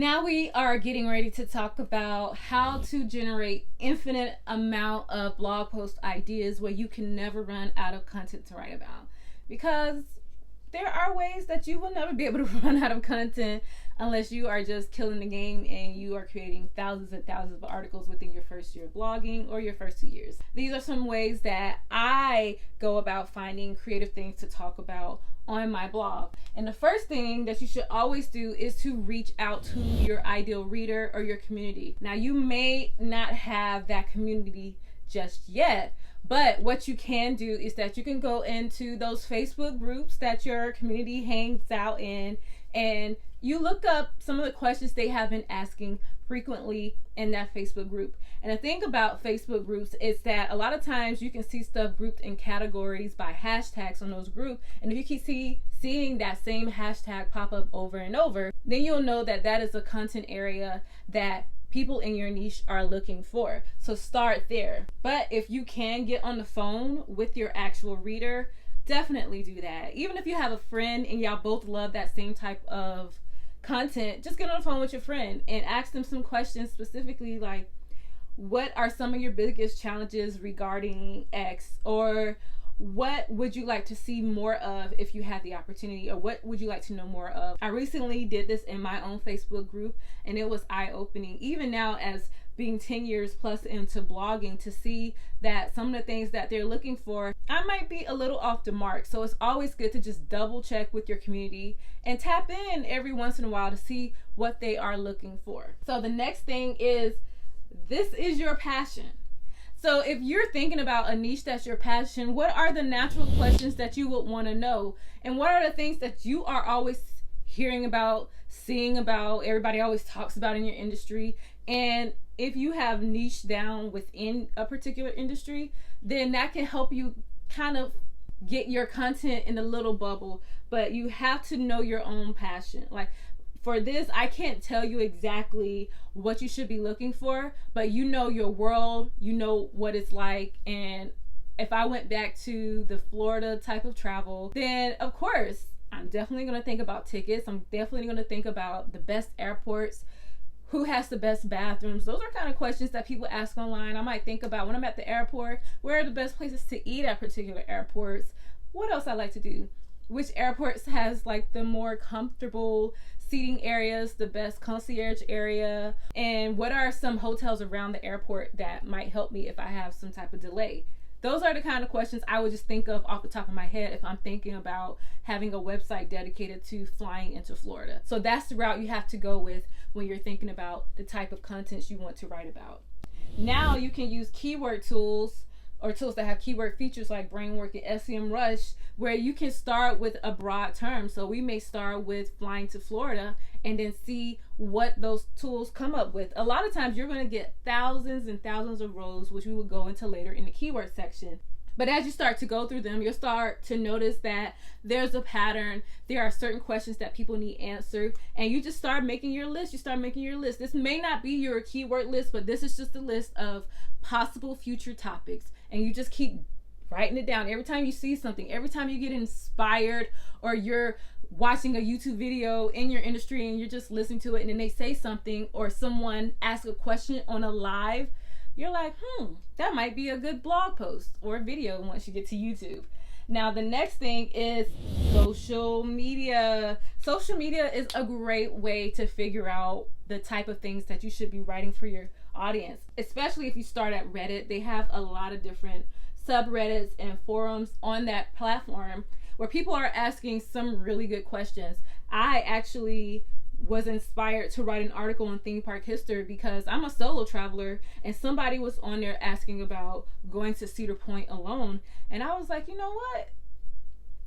Now we are getting ready to talk about how to generate infinite amount of blog post ideas where you can never run out of content to write about. Because there are ways that you will never be able to run out of content unless you are just killing the game and you are creating thousands and thousands of articles within your first year of blogging or your first 2 years. These are some ways that I go about finding creative things to talk about on my blog. And the first thing that you should always do is to reach out to your ideal reader or your community. Now, you may not have that community just yet, but what you can do is that you can go into those Facebook groups that your community hangs out in, and you look up some of the questions they have been asking frequently in that Facebook group. And the thing about Facebook groups is that a lot of times you can see stuff grouped in categories by hashtags on those groups. And if you keep seeing that same hashtag pop up over and over, then you'll know that that is a content area that people in your niche are looking for. So start there. But if you can get on the phone with your actual reader, definitely do that. Even if you have a friend and y'all both love that same type of content, just get on the phone with your friend and ask them some questions specifically, like, what are some of your biggest challenges regarding X? Or what would you like to see more of if you had the opportunity? Or what would you like to know more of? I recently did this in my own Facebook group, and it was eye-opening, even now as being 10 years plus into blogging, to see that some of the things that they're looking for, I might be a little off the mark. So it's always good to just double check with your community and tap in every once in a while to see what they are looking for. So the next thing is, this is your passion. So if you're thinking about a niche that's your passion, what are the natural questions that you would want to know? And what are the things that you are always hearing about, seeing about, everybody always talks about in your industry? And if you have niche down within a particular industry, then that can help you kind of get your content in a little bubble. But you have to know your own passion. Like, for this, I can't tell you exactly what you should be looking for, but you know your world, you know what it's like. And if I went back to the Florida type of travel, then of course, I'm definitely going to think about tickets. I'm definitely going to think about the best airports, who has the best bathrooms. Those are kind of questions that people ask online. I might think about, when I'm at the airport, where are the best places to eat at particular airports? What else I like to do? Which airports has like the more comfortable seating areas, the best concierge area, and what are some hotels around the airport that might help me if I have some type of delay? Those are the kind of questions I would just think of off the top of my head if I'm thinking about having a website dedicated to flying into Florida. So that's the route you have to go with when you're thinking about the type of contents you want to write about. Now you can use keyword tools, or tools that have keyword features like Bramework and SEMrush, where you can start with a broad term. So we may start with flying to Florida and then see what those tools come up with. A lot of times you're going to get thousands and thousands of rows, which we will go into later in the keyword section. But as you start to go through them, you'll start to notice that there's a pattern. There are certain questions that people need answered, and you just start making your list. This may not be your keyword list, but this is just a list of possible future topics, and you just keep writing it down. Every time you see something, every time you get inspired, or you're watching a YouTube video in your industry and you're just listening to it, and then they say something, or someone asks a question on a live, you're like, that might be a good blog post or a video once you get to YouTube. Now, the next thing is social media. Social media is a great way to figure out the type of things that you should be writing for your audience, especially if you start at Reddit. They have a lot of different subreddits and forums on that platform where people are asking some really good questions. I actually was inspired to write an article on theme park history because I'm a solo traveler, and somebody was on there asking about going to Cedar Point alone, and I was like, you know what?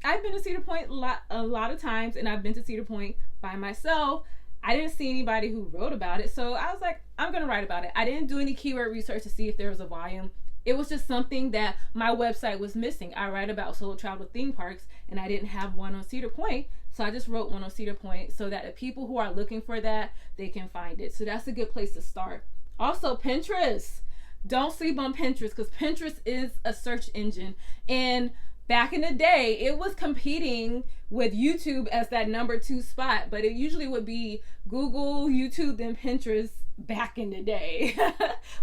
I've been to Cedar Point a lot of times, and I've been to Cedar Point by myself. I didn't see anybody who wrote about it, so I was like, I'm gonna write about it. I didn't do any keyword research to see if there was a volume. It was just something that my website was missing. I write about solo travel theme parks, and I didn't have one on Cedar Point, so I just wrote one on Cedar Point so that the people who are looking for that, they can find it. So that's a good place to start. Also, Pinterest. Don't sleep on Pinterest, because Pinterest is a search engine, and back in the day, it was competing with YouTube as that number 2 spot, but it usually would be Google, YouTube, then Pinterest back in the day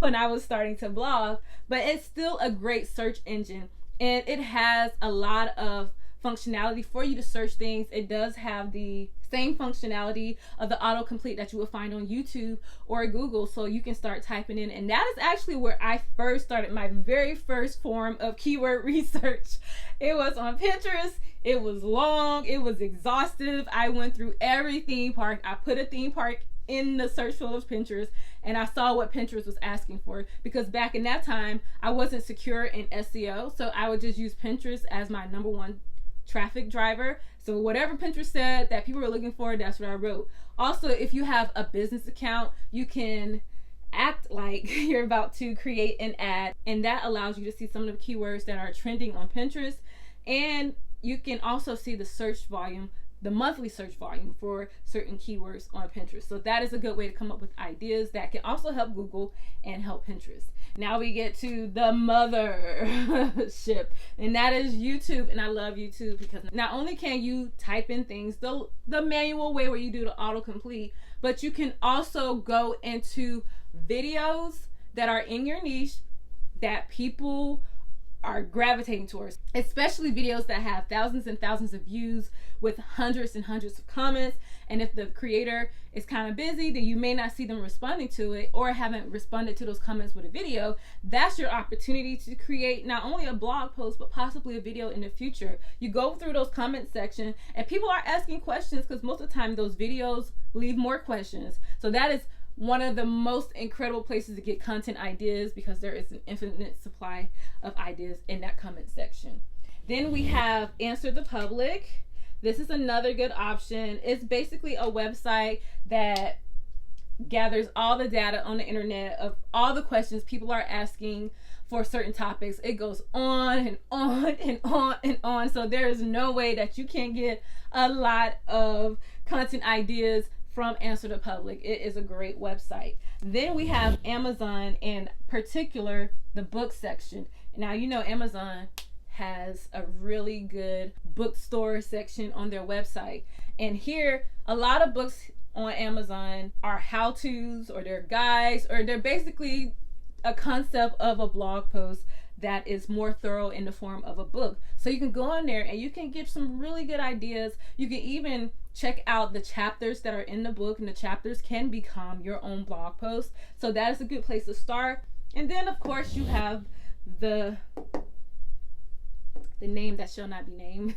when I was starting to blog. But it's still a great search engine, and it has a lot of functionality for you to search things. It does have the same functionality of the autocomplete that you will find on YouTube or Google, so you can start typing in. And that is actually where I first started my very first form of keyword research. It was on Pinterest. It was long, it was exhaustive. I went through every theme park. I put a theme park in the search field of Pinterest, and I saw what Pinterest was asking for, because back in that time I wasn't secure in SEO, so I would just use Pinterest as my number one traffic driver. So whatever Pinterest said that people were looking for, that's what I wrote. Also, if you have a business account, you can act like you're about to create an ad, and that allows you to see some of the keywords that are trending on Pinterest. And you can also see the search volume, the monthly search volume for certain keywords on Pinterest. So that is a good way to come up with ideas that can also help Google and help Pinterest. Now we get to the mothership, and that is YouTube. And I love YouTube because not only can you type in things the manual way where you do the autocomplete, but you can also go into videos that are in your niche that people are gravitating towards, especially videos that have thousands and thousands of views with hundreds and hundreds of comments. And if the creator is kind of busy, then you may not see them responding to it, or haven't responded to those comments with a video. That's your opportunity to create not only a blog post, but possibly a video in the future. You go through those comment section, and people are asking questions, because most of the time those videos leave more questions. So that is one of the most incredible places to get content ideas, because there is an infinite supply of ideas in that comment section. Then we have Answer the Public. This is another good option. It's basically a website that gathers all the data on the internet of all the questions people are asking for certain topics. It goes on and on and on and on. So there is no way that you can get a lot of content ideas from Answer the Public. It is a great website. Then we have Amazon, in particular the book section. Now, you know, Amazon has a really good bookstore section on their website, and here a lot of books on Amazon are how-tos, or they're guides, or they're basically a concept of a blog post that is more thorough in the form of a book. So you can go on there and you can get some really good ideas. You can even check out the chapters that are in the book, and the chapters can become your own blog post. So that is a good place to start. And then of course you have the name that shall not be named,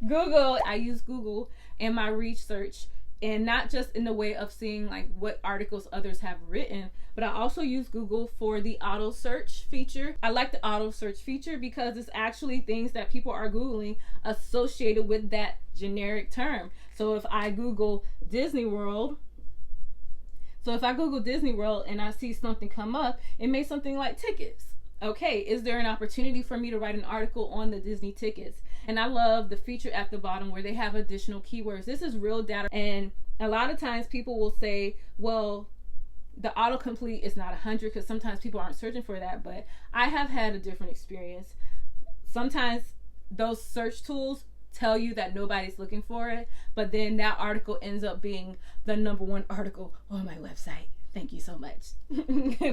Google. I use Google in my research, and not just in the way of seeing like what articles others have written, but I also use Google for the auto search feature. I like the auto search feature because it's actually things that people are Googling associated with that generic term. So if I Google Disney World, and I see something come up, it may something like tickets. Okay, is there an opportunity for me to write an article on the Disney tickets? And I love the feature at the bottom where they have additional keywords. This is real data. And a lot of times people will say, well, the autocomplete is not 100, because sometimes people aren't searching for that. But I have had a different experience. Sometimes those search tools tell you that nobody's looking for it, but then that article ends up being the number one article on my website. Thank you so much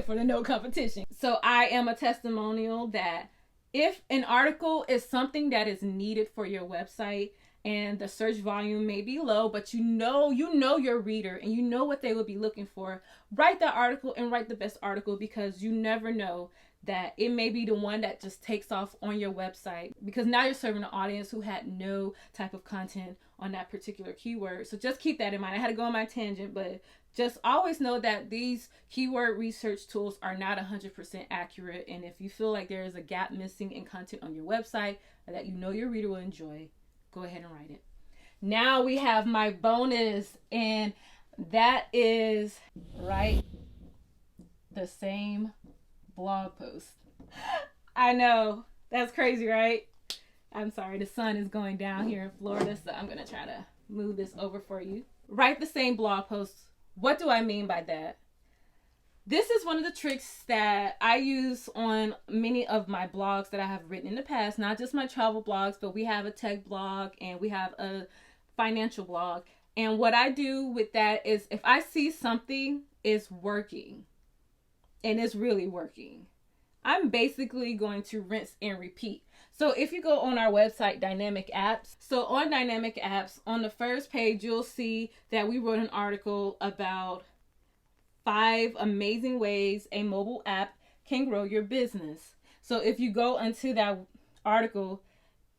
for the no competition. So I am a testimonial that if an article is something that is needed for your website, and the search volume may be low, but you know your reader and you know what they would be looking for, write that article, and write the best article, because you never know that it may be the one that just takes off on your website, because now you're serving an audience who had no type of content on that particular keyword. So just keep that in mind. I had to go on my tangent, but just always know that these keyword research tools are not 100% accurate. And if you feel like there is a gap missing in content on your website that you know your reader will enjoy, go ahead and write it. Now we have my bonus, and that is write the same blog post. I know, that's crazy, right? I'm sorry, the sun is going down here in Florida, so I'm gonna try to move this over for you. Write the same blog post. What do I mean by that? This is one of the tricks that I use on many of my blogs that I have written in the past, not just my travel blogs, but we have a tech blog and we have a financial blog. And what I do with that is if I see something is working and it's really working, I'm basically going to rinse and repeat. So if you go on our website, Dynamic Apps, so on Dynamic Apps, on the first page, you'll see that we wrote an article about 5 amazing ways a mobile app can grow your business. So if you go into that article,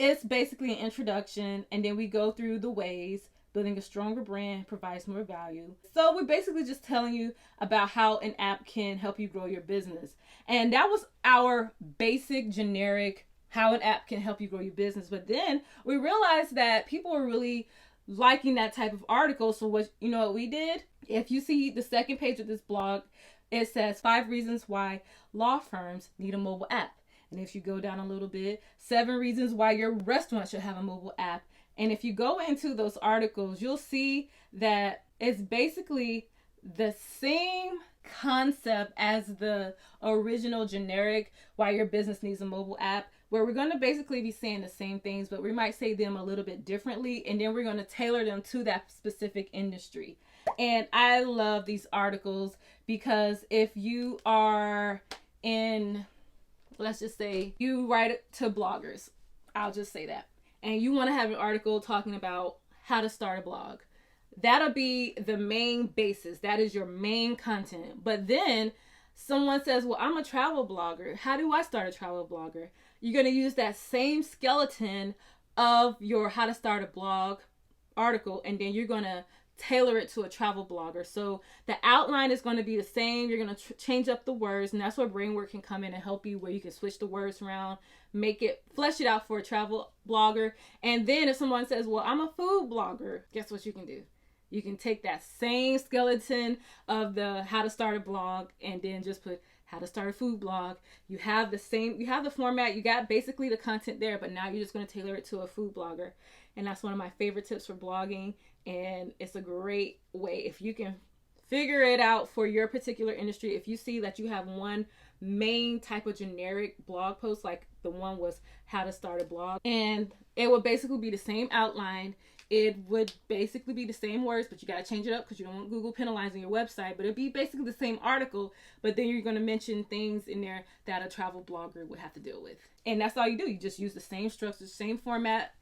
it's basically an introduction, and then we go through the ways. Building a stronger brand provides more value. So we're basically just telling you about how an app can help you grow your business. And that was our basic generic how an app can help you grow your business. But then we realized that people were really liking that type of article. So what we did? If you see the second page of this blog, it says 5 reasons why law firms need a mobile app. And if you go down a little bit, 7 reasons why your restaurant should have a mobile app. And if you go into those articles, you'll see that it's basically the same concept as the original generic why your business needs a mobile app, where we're going to basically be saying the same things, but we might say them a little bit differently, and then we're going to tailor them to that specific industry. And I love these articles because if you are in, let's just say you write to bloggers, I'll just say that, and you want to have an article talking about how to start a blog, that'll be the main basis. That is your main content. But then someone says, well, I'm a travel blogger. How do I start a travel blogger? You're going to use that same skeleton of your how to start a blog article, and then you're going to tailor it to a travel blogger. So the outline is going to be the same. You're going to change up the words, and that's where Bramework can come in and help you, where you can switch the words around, flesh it out for a travel blogger. And then if someone says, well, I'm a food blogger, guess what you can do? You can take that same skeleton of the how to start a blog and then just put how to start a food blog. You have the format, you got basically the content there, but now you're just going to tailor it to a food blogger. And that's one of my favorite tips for blogging. And it's a great way if you can figure it out for your particular industry. If you see that you have one main type of generic blog post, like the one was how to start a blog, and it would basically be the same outline. It would basically be the same words, but you got to change it up because you don't want Google penalizing your website. But it'd be basically the same article, but then you're going to mention things in there that a travel blogger would have to deal with. And that's all you do. You just use the same structure, same format,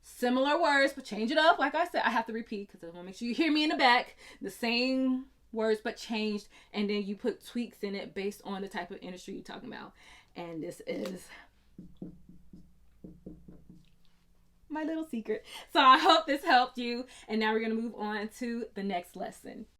similar words, but change it up. Like I said, I have to repeat because I want to make sure you hear me in the back. The same words, but changed. And then you put tweaks in it based on the type of industry you're talking about. And this is my little secret. So I hope this helped you. And now we're going to move on to the next lesson.